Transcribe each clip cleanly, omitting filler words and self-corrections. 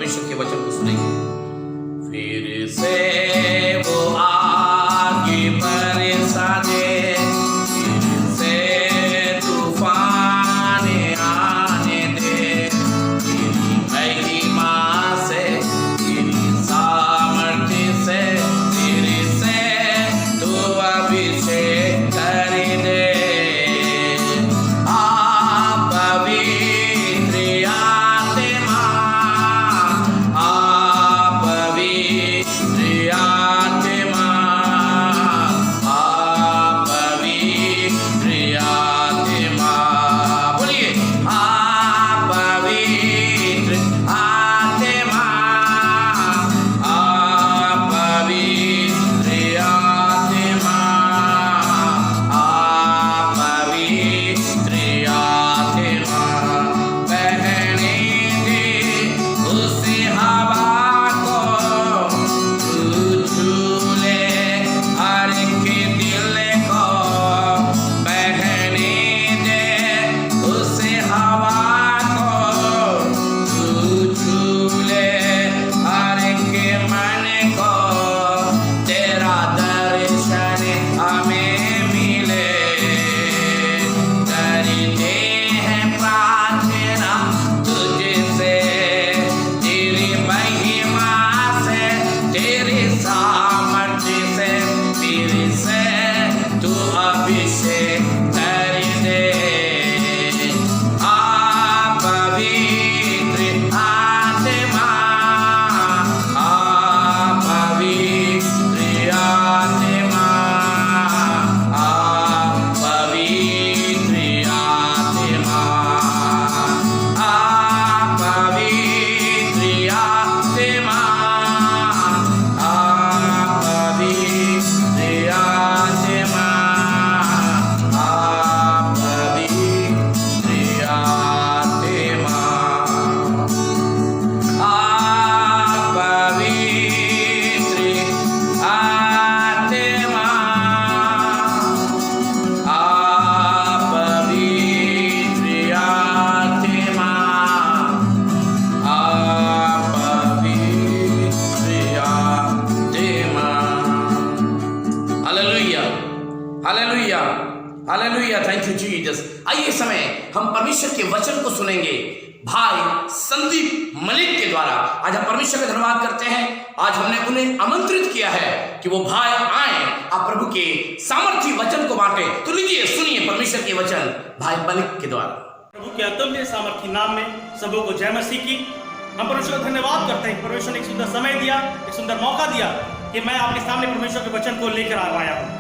परमेश्वर के वचन को सुनेंगे। फिर से वो आगे बरसा दे, फिर से तूफान आने दे, तेरी महिमा से, तेरी सामर्थ्य से, तेरे से तू अभिषेक कर दे। Hallelujah, hallelujah, thank you Jesus. आइए इस समय हम परमेश्वर के वचन को सुनेंगे भाई संदीप मलिक के द्वारा। आज हम परमेश्वर का धन्यवाद करते हैं। आज हमने उन्हें आमंत्रित किया है कि वो भाई आए, आप प्रभु के सामर्थ्य वचन को बांटे। तो लीजिए सुनिए परमेश्वर के वचन भाई मलिक के द्वारा। प्रभु के अदम्य सामर्थ्य नाम में सबों को जय मसीह की। हम परमेश्वर का धन्यवाद करते हैं। परमेश्वर ने एक सुंदर समय दिया, एक सुंदर मौका दिया कि मैं आपके सामने परमेश्वर के वचन को लेकर आ पाया हूँ।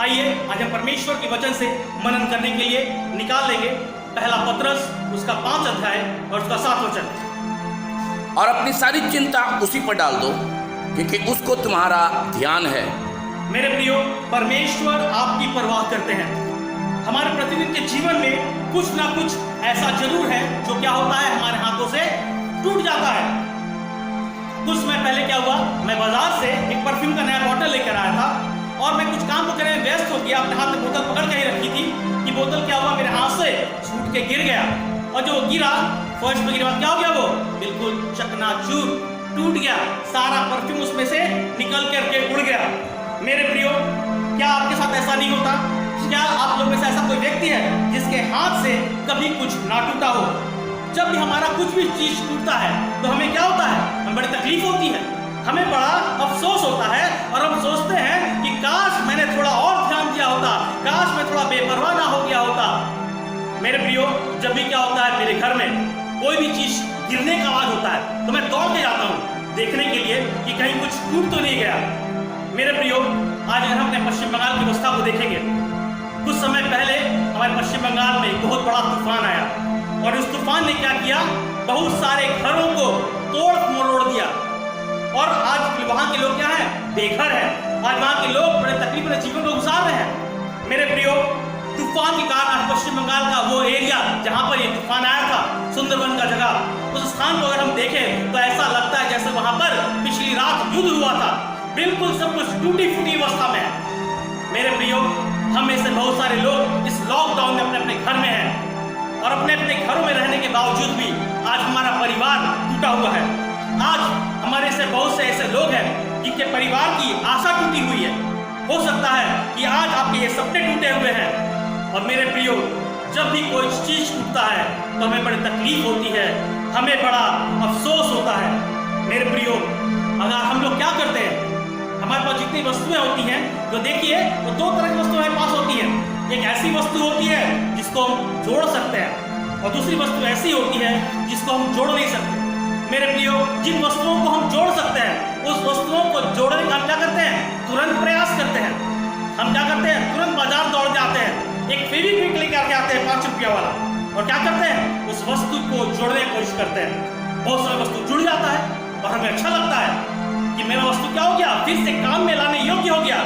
आइए आज हम परमेश्वर के वचन से मनन करने के लिए निकाल लेंगे पहला पत्रस, उसका 5 अध्याय और उसका 7 वचन। और अपनी सारी चिंता उसी पर डाल दो क्योंकि उसको तुम्हारा ध्यान है। मेरे प्रियो, परमेश्वर आपकी परवाह करते हैं। हमारे प्रतिदिन के जीवन में कुछ ना कुछ ऐसा जरूर है जो क्या होता है, हमारे हाथों से टूट जाता है। कुछ समय पहले क्या हुआ, मैं बाजार से एक परफ्यूम का नया बॉटल लेकर आया था और मैं कुछ काम को करने में व्यस्त हो गया। अपने हाथ में बोतल पकड़ के ही रखी थी कि बोतल क्या हुआ, मेरे हाथ से छूट के गिर गया और जो गिरा फर्श पे गिरा, क्या हो गया, वो बिल्कुल चकनाचूर टूट गया। सारा परफ्यूम उसमें से निकल करके उड़ गया। मेरे प्रियो, क्या आपके साथ ऐसा नहीं होता? क्या आप लोग में से ऐसा कोई व्यक्ति है जिसके हाथ से कभी कुछ ना टूटा हो? जब भी हमारा कुछ भी चीज टूटता है तो हमें क्या होता है, हमें बड़ी तकलीफ होती है, हमें बड़ा अफसोस होता है और हम सोचते हैं कि काश मैंने थोड़ा और ध्यान दिया होता, काश मैं थोड़ा बेपरवाह ना हो गया होता। मेरे प्रियो, जब भी क्या होता है, मेरे घर में कोई भी चीज गिरने का आवाज होता है तो मैं दौड़ के जाता हूँ देखने के लिए कि कहीं कुछ टूट तो नहीं गया। मेरे प्रियो, आज अगर हम अपने पश्चिम बंगाल की अवस्था को देखेंगे, कुछ समय पहले हमारे पश्चिम बंगाल में बहुत बड़ा तूफान आया और उस तूफान ने क्या किया, बहुत सारे घरों को तोड़ मरोड़ दिया और आज वहां के लोग क्या है, बेघर है। आज वहां के लोग बड़े तकलीफ में जीवन को गुजार रहे हैं। मेरे प्रियो, तूफान के कारण आज पश्चिम बंगाल का वो एरिया जहां पर ये तूफान आया था, सुंदरबन का जगह, उस स्थान को अगर हम देखें तो ऐसा लगता है जैसे वहां पर पिछली रात युद्ध हुआ था। बिल्कुल सब कुछ टूटी फूटी अवस्था में है। मेरे प्रियो, हम में से बहुत सारे लोग इस लॉकडाउन में अपने अपने घर में हैं और अपने अपने घरों में रहने के बावजूद भी आज हमारा परिवार टूटा हुआ है। आज हमारे से बहुत से ऐसे लोग हैं जिनके परिवार की आशा टूटी हुई है। हो सकता है कि आज आपके ये सपने टूटे हुए हैं। और मेरे प्रियो, जब भी कोई चीज टूटता है तो हमें बड़ी तकलीफ होती है, हमें बड़ा अफसोस होता है। मेरे प्रियो, अगर हम लोग क्या करते हैं, हमारे पास जितनी वस्तुएं होती हैं, तो देखिए वो दो तरह की वस्तुएं हमारे पास होती हैं। एक ऐसी वस्तु होती है जिसको हम जोड़ सकते हैं, और दूसरी वस्तु ऐसी होती है जिसको हम जोड़ नहीं सकते। मेरे प्रियो, जिन वस्तुओं को हम जोड़ सकते हैं, उस वस्तुओं को जोड़ने का हम क्या करते हैं, तुरंत प्रयास करते हैं। हम क्या करते हैं, तुरंत बाजार दौड़ जाते हैं, एक फेविक्विक लेकर के आते हैं 5 रुपया वाला, और क्या करते हैं, उस वस्तु को जोड़ने की कोशिश करते हैं। बहुत सारा वस्तु जुड़ जाता है और हमें अच्छा लगता है कि मेरा वस्तु क्या हो गया, फिर से काम में लाने योग्य हो गया।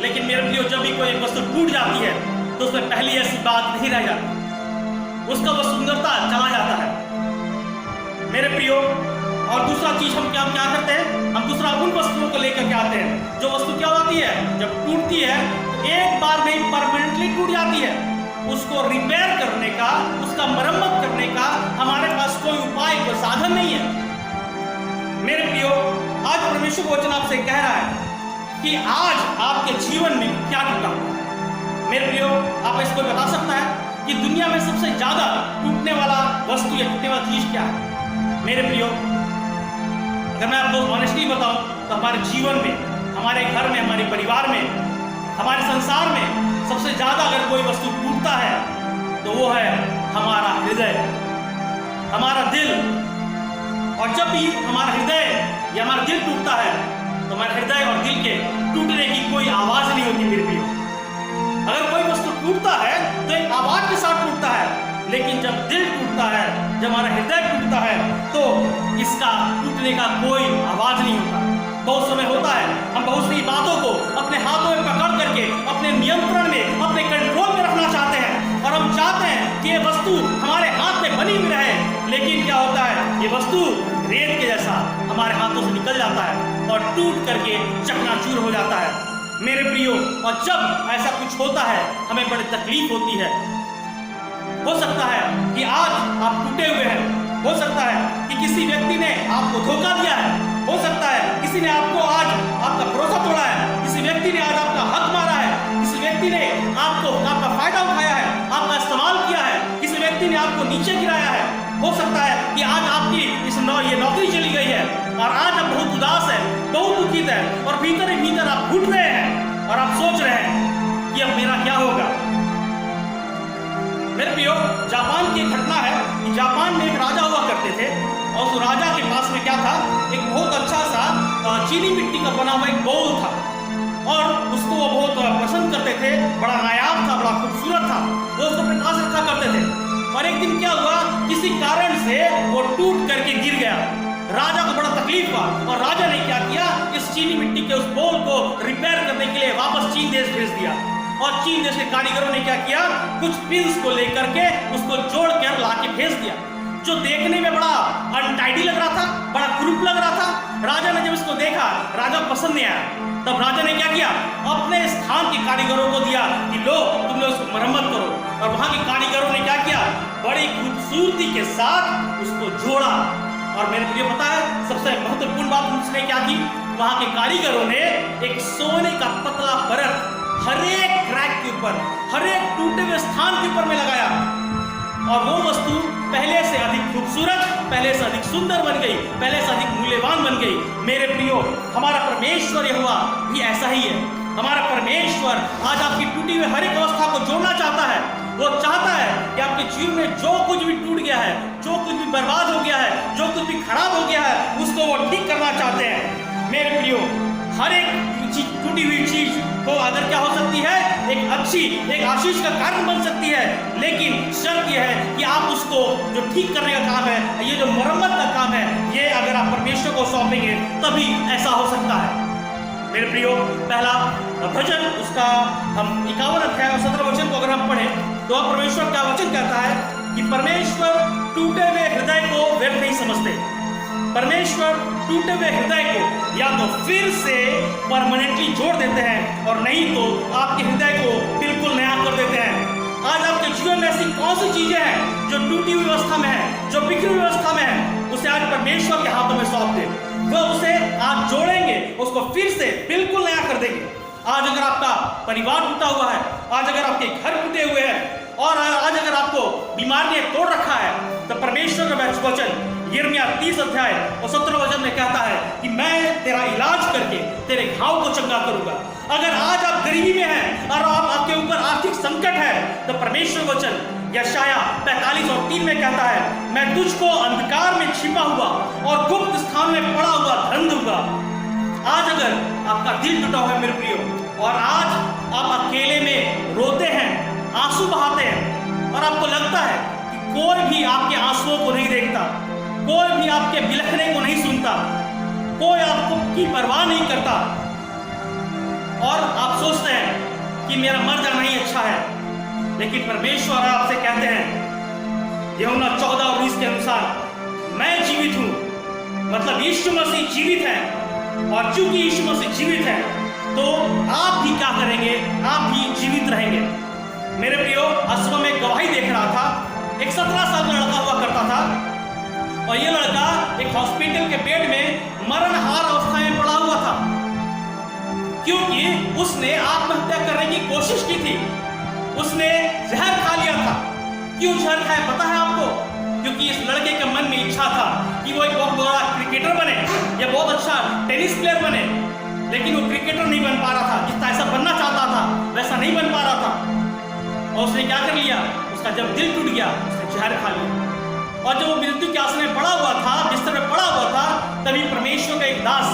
लेकिन मेरे प्रियो, जब भी कोई एक वस्तु टूट जाती है तो उसमें पहली ऐसी बात नहीं रह जाती, उसका वो सुंदरता चला जाता है। मेरे प्रियो, और दूसरा चीज हम क्या करते हैं, हम दूसरा उन वस्तुओं को लेकर के आते हैं जो वस्तु क्या होती है, जब टूटती है तो एक बार नहीं परमानेंटली टूट जाती है। उसको रिपेयर करने का, उसका मरम्मत करने का हमारे पास कोई उपाय, कोई साधन नहीं है। मेरे प्रियो, आज परमेश्वर वचन आपसे कह रहा है कि आज आपके जीवन में क्या टूटा। मेरे प्रियो, आप इसको बता सकता है कि दुनिया में सबसे ज्यादा टूटने वाला वस्तु या टूटने वाली चीज क्या है। मेरे प्रियो, अगर मैं आपको ऑनेस्टली बताऊं तो हमारे जीवन में, हमारे घर में, हमारे परिवार में, हमारे संसार में सबसे ज्यादा अगर कोई वस्तु टूटता है तो वो है हमारा हृदय, हमारा दिल। और जब भी हमारा हृदय या हमारा दिल टूटता है तो हमारे हृदय और दिल के टूटने की कोई आवाज नहीं होती। मेरे प्रियो, अगर कोई वस्तु टूटता है तो एक आवाज के साथ टूटता है, लेकिन जब दिल टूटता है, जब हमारा हृदय टूटता है, तो इसका टूटने का कोई आवाज नहीं होता। बहुत समय होता है हम बहुत सी बातों को अपने हाथों में पकड़ करके अपने नियंत्रण में, अपने कंट्रोल में रखना चाहते हैं, और हम चाहते हैं कि ये वस्तु हमारे हाथ में बनी हुई रहे। लेकिन क्या होता है, ये वस्तु रेत के जैसा हमारे हाथों से निकल जाता है और टूट करके चकनाचूर हो जाता है। मेरे प्रियो, और जब ऐसा कुछ होता है हमें बड़ी तकलीफ होती है। हो सकता है कि आज आप टूटे हुए हैं, हो सकता है कि किसी व्यक्ति ने आपको धोखा दिया है, हो सकता है किसी ने आपको आज आपका भरोसा तोड़ा है, किसी व्यक्ति ने आज आपका हक मारा है, किसी व्यक्ति ने आपको आपका फायदा उठाया है, आपका इस्तेमाल किया है, किसी व्यक्ति ने आपको नीचे गिराया है। हो सकता है कि आज आपकी ये नौकरी चली गई है और आज आप बहुत उदास है, बहुत दुखित है, और भीतर ही भीतर आप घुट रहे हैं और आप सोच रहे हैं कि अब मेरा क्या होगा। मेरे प्रियो, जापान की घटना है कि जापान में एक राजा हुआ करते थे, और उस राजा के पास में क्या था, एक बहुत अच्छा सा चीनी मिट्टी का बना हुआ एक बाउल था, और उसको वो बहुत पसंद करते थे, बड़ा नायाब था, बड़ा खूबसूरत था, वो उसको अपने पास रखा करते थे। और एक दिन क्या हुआ, किसी कारण से वो टूट करके गिर गया। राजा को बड़ा तकलीफ हुआ, और राजा ने क्या किया, इस चीनी मिट्टी के उस बाउल को रिपेयर करने के लिए वापस चीन देश भेज दिया। और चीन देश के कारीगरों ने क्या किया, कुछ पिंस को लेकर के उसको जोड़ कर ला के भेज दिया, जो देखने में बड़ा अनटाइडी लग रहा था, बड़ा क्रूप लग रहा था। राजा ने जब इसको देखा, राजा को पसंद नहीं आया। तब राजा ने क्या किया, अपने स्थान के कारीगरों को दिया कि लो तुम लोग उसको मरम्मत करो। और वहां के कारीगरों ने क्या किया, बड़ी खूबसूरती के साथ उसको जोड़ा। और मेरे प्रिय, पता है सबसे महत्वपूर्ण बात उसने क्या की, वहां के कारीगरों ने एक सोने का पतला परत हर एक क्रैक के ऊपर, हर एक टूटे हुए स्थान के ऊपर में लगाया, और वो वस्तु पहले से अधिक खूबसूरत, पहले से अधिक सुंदर बन गई, पहले से अधिक मूल्यवान बन गई। मेरे प्रियो, हमारा परमेश्वर यहोवा भी ऐसा ही है। हमारा परमेश्वर आज आपकी टूटी हुई हर एक अवस्था को जोड़ना चाहता है। वो चाहता है कि आपके जीवन में जो कुछ भी टूट गया है, जो कुछ भी बर्बाद हो गया है, जो कुछ भी खराब हो गया है, उसको वो ठीक करना चाहते हैं। मेरे प्रियो, हर एक टूटी हुई चीज को अगर क्या हो सकती है, एक अच्छी, एक आशीष का कारण बन सकती है, लेकिन शर्त यह है कि आप उसको जो ठीक करने का काम है, ये जो मरम्मत का काम है, ये अगर आप परमेश्वर को सौंपेंगे तभी ऐसा हो सकता है। मेरे प्रियो, पहला भजन, उसका हम 51 अध्याय और 17 वचन को अगर हम पढ़ें तो परमेश्वर क्या वचन कहता है कि परमेश्वर टूटे हुए हृदय को व्यर्थ नहीं समझते। परमेश्वर टूटे हुए हृदय को या तो फिर से परमानेंटली जोड़ देते हैं, और नहीं तो आपके हृदय को बिल्कुल नया कर देते हैं। आज आपके जीवन में ऐसी कौन सी चीजें हैं जो टूटी हुई अवस्था में है, जो बिखरी हुई अवस्था में है, उसे आज परमेश्वर के हाथों में सौंप दे। वह उसे आज जोड़ेंगे, उसको फिर से बिल्कुल नया कर देंगे। आज अगर आपका परिवार टूटा हुआ है, आज अगर आपके घर टूटे हुए हैं और आज अगर आपको बीमारी ने तोड़ रखा है, तो परमेश्वर का वचन यिर्मयाह 30 अध्याय और 17 वचन में कहता है कि मैं तेरा इलाज करके तेरे घाव को चंगा करूंगा। अगर आज आप गरीबी में हैं और आपके ऊपर आर्थिक संकट है, तो परमेश्वर वचन यशायाह 45 और 3 में कहता है, मैं तुझको अंधकार में छिपा हुआ और गुप्त स्थान में पड़ा हुआ धन दूंगा। आज अगर आपका दिल टूटा हुआ है मेरे प्रियो, और आज आप अकेले में रोते हैं, आंसू बहाते हैं और आपको लगता है कि कोई भी आपके आंसुओं को नहीं देखता, कोई भी आपके बिलखने को नहीं सुनता, कोई आपको की परवाह नहीं करता, और आप सोचते हैं कि मेरा मर जाना ही अच्छा है, लेकिन परमेश्वर आपसे कहते हैं यूहन्ना 14 और 20 के अनुसार, मैं जीवित हूं, मतलब यीशु मसीह जीवित है, और चूंकि यीशु मसीह जीवित है तो आप भी क्या करेंगे, आप भी जीवित रहेंगे। मेरे प्रियो, आज सुबह में गवाही देख रहा था, एक 17 साल का लड़का हुआ करता था, और ये लड़का एक हॉस्पिटल के बेड में मरणहार अवस्था में पड़ा हुआ था, क्योंकि उसने आत्महत्या करने की कोशिश की थी। उसने जहर खा लिया था। क्यों जहर खाया पता है आपको? क्योंकि इस लड़के के मन में इच्छा था कि वो एक बहुत बड़ा क्रिकेटर बने या बहुत अच्छा टेनिस प्लेयर बने, लेकिन वो क्रिकेटर नहीं बन पा रहा था, जितना ऐसा बनना चाहता था वैसा नहीं बन पा रहा था। और उसने क्या कर लिया, उसका जब दिल टूट गया, उसने जहर खा लिया। और जब वो मृत्यु के आसन में पड़ा हुआ था, बिस्तर में पड़ा हुआ था, तभी परमेश्वर का एक दास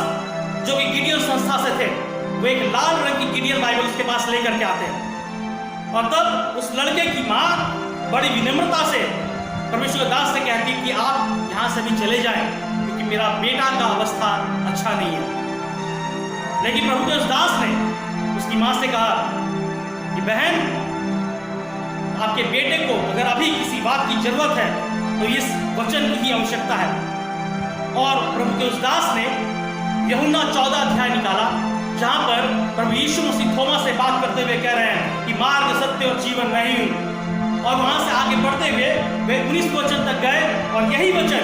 जो कि गिडियन संस्था से थे, वो एक लाल रंग की गिडियन बाइबल उसके पास लेकर के आते हैं। और तब उस लड़के की माँ बड़ी विनम्रता से परमेश्वर दास से कहती कि आप यहाँ से भी चले जाएं, क्योंकि मेरा बेटा का अवस्था अच्छा नहीं है। लेकिन प्रभु के उस दास ने उसकी माँ से कहा कि बहन, आपके बेटे को अगर अभी किसी बात की जरूरत है तो इस वचन की ही आवश्यकता है। और प्रभु के उस दास ने यूहन्ना 14 अध्याय निकाला, जहां पर प्रभु यीशु मसीह थोमा से बात करते हुए कह रहे हैं कि मार्ग, सत्य और जीवन मैं ही हूं। और वहां से आगे बढ़ते हुए वे 19 वचन तक गए, और यही वचन,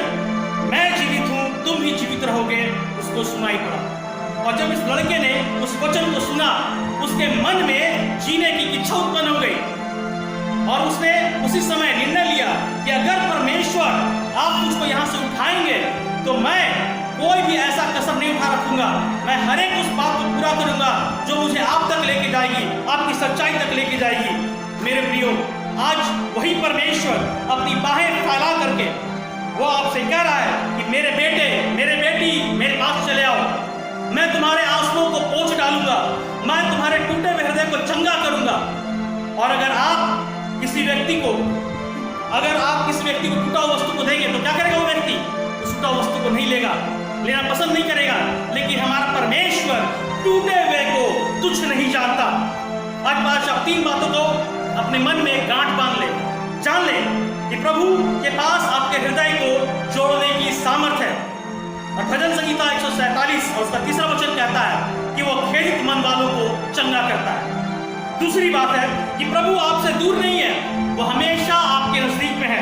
मैं जीवित हूं, तुम भी जीवित रहोगे, उसको सुनाई पड़ा। और जब इस लड़के ने उस वचन को सुना, उसके मन में जीने की इच्छा उत्पन्न हो गई, और उसने उसी समय निर्णय लिया कि अगर परमेश्वर आप मुझको यहाँ से उठाएंगे तो मैं कोई भी ऐसा कसर नहीं उठा रखूंगा, मैं हर एक उस बात को पूरा करूंगा जो मुझे आप तक लेके जाएगी, आपकी सच्चाई तक लेके जाएगी। मेरे प्रियो, आज वही परमेश्वर अपनी बाहें फैला करके वो आपसे कह रहा है कि मेरे बेटे, मेरे बेटी, मेरे पास चले आओ, मैं तुम्हारे आंसुओं को पोंछ डालूंगा, मैं तुम्हारे टूटे हुए हृदय को चंगा करूंगा। और अगर आप किसी व्यक्ति को टूटा हुआ वस्तु को देंगे तो क्या करेगा वो व्यक्ति? उस टूटा वस्तु को नहीं लेना पसंद नहीं करेगा। लेकिन हमारा परमेश्वर टूटे हुए को तुच्छ नहीं जानता। आज आप 3 बातों को अपने मन में गांठ बांध ले, जान ले कि प्रभु के पास आपके हृदय को जोड़ने की सामर्थ्य है। और भजन संहिता 147 और उसका 3रा वचन कहता है कि वो खेदित मन वालों को चंगा करता है। दूसरी बात है कि प्रभु आपसे दूर नहीं है, वो हमेशा आपके नजदीक में है।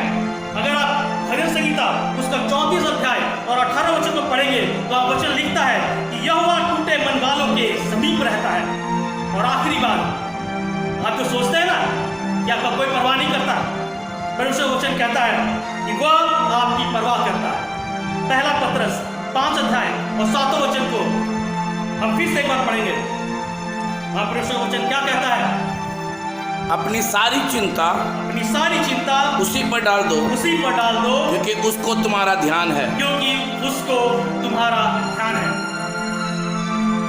अगर आप भजन संहिता उसका 34 अध्याय और 18 वचन को पढ़ेंगे तो आप वचन लिखता है कि यहोवा टूटे मन वालों के समीप रहता है। और आखिरी बात, आप तो सोचते हैं ना कि आपका कोई परवाह नहीं करता, परमेश्वर वचन कहता है कि वह आपकी परवाह करता है। पहला पत्रस 5 अध्याय और 7 वचन को हम फिर से एक बार पढ़ेंगे। परमेश्वर वचन क्या कहता है? अपनी सारी चिंता उसी पर डाल दो, क्योंकि उसको तुम्हारा ध्यान है।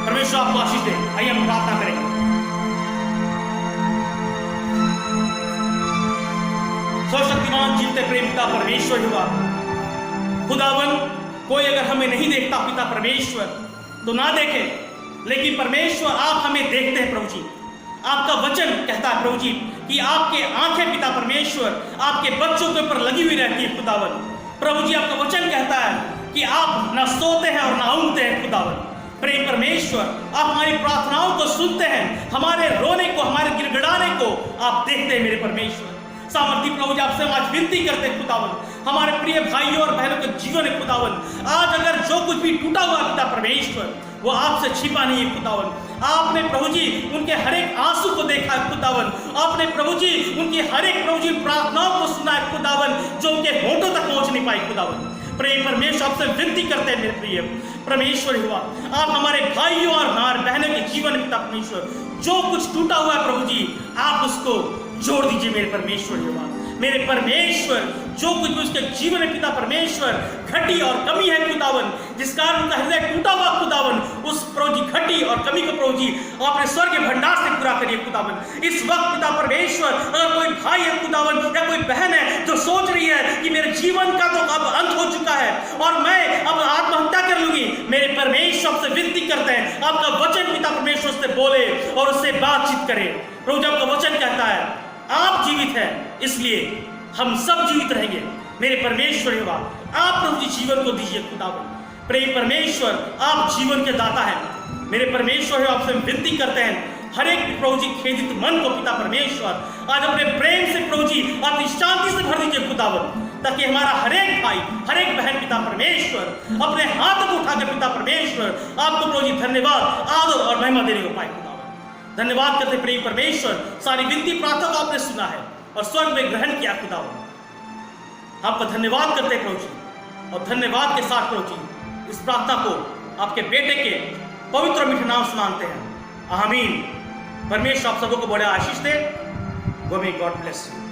परमेश्वर आपको आशीष दे। आइए हम प्रार्थना करें। सर्वशक्तिमान जीवते प्रेम पिता परमेश्वर हुआ खुदावन, कोई अगर हमें नहीं देखता पिता परमेश्वर तो ना देखे, लेकिन परमेश्वर आप हमें देखते हैं प्रभु जी। आपका वचन कहता है प्रभु जी कि आपके आंखें पिता परमेश्वर आपके बच्चों के ऊपर लगी हुई रहती है खुदावन। प्रभु जी आपका वचन कहता है कि आप न सोते हैं और न ऊँगते हैं खुदावन। प्रेम परमेश्वर, आप हमारी प्रार्थनाओं को सुनते हैं, हमारे रोने को, हमारे गिड़गिड़ाने को आप देखते हैं मेरे परमेश्वर। सामर्थी प्रभु जी आपसे हम आज विनती करते हैं खुदावन, हमारे प्रिय भाइयों और बहनों के जीवन है खुदावन। आज अगर जो कुछ भी टूटा हुआ पिता परमेश्वर वो आपसे छिपा नहीं है खुदावन। आपने प्रभु जी उनके हर एक आंसू को देखा है खुदावन। आपने प्रभु जी उनकी हर एक प्रभु जी प्रार्थनाओं को सुना है खुदावन, जो उनके होठों तक पहुंच नहीं पाई खुदावन। प्रिय परमेश्वर आपसे विनती करते हैं मेरे प्रिय परमेश्वर हुआ, आप हमारे भाइयों और हमारे बहनों के जीवन पिता परमेश्वर जो कुछ टूटा हुआ है प्रभु जी आप उसको जोड़ दीजिए मेरे परमेश्वर हुआ। मेरे परमेश्वर जो कुछ भी उसके जीवन में पिता परमेश्वर घटी और कमी है खुदावन, जिस कारण उनका हृदय टूटा हुआ खुदावन, उस प्रभु जी घटी और कमी को प्रभु जी अपने स्वर्ग के भंडार से पूरा करिए खुदावन। इस वक्त पिता परमेश्वर अगर कोई भाई है खुदावन या कोई बहन है जो सोच रही है कि मेरे जीवन का तो अब अंत हो चुका है और मैं अब आत्महत्या कर लूंगी, मेरे परमेश्वर से विनती करते हैं आपका वचन पिता परमेश्वर से बोले और उससे बातचीत करे। प्रभु जी आपका वचन कहता है आप जीवित हैं इसलिए हम सब जीवित रहेंगे। मेरे परमेश्वर होगा आप प्रभु जी जीवन को दीजिए खुदावन। प्रेम परमेश्वर आप जीवन के दाता हैं। मेरे परमेश्वर हो आपसे विनती करते हैं हर एक प्रभु जी खेदित मन को पिता परमेश्वर आज अपने प्रेम से प्रभु जी अपनी शांति से भर दीजिए खुदावन, ताकि हमारा हर एक भाई हर एक बहन पिता परमेश्वर अपने हाथ को उठाकर पिता परमेश्वर आपको प्रभु जी धन्यवाद आदर और महिमा देने को पाए खुदावन। धन्यवाद करते प्रेम परमेश्वर सारी विनती प्रार्थना को आपने सुना है और स्वर्ग में ग्रहण किया खुदावन। आपका धन्यवाद करते प्रभु जी और धन्यवाद के साथ प्रभु जी इस प्रार्थना को आपके बेटे के पवित्र मीठे नाम से मांगते हैं, आमीन। परमेश्वर आप सबको बड़ा आशीष दे। God bless you.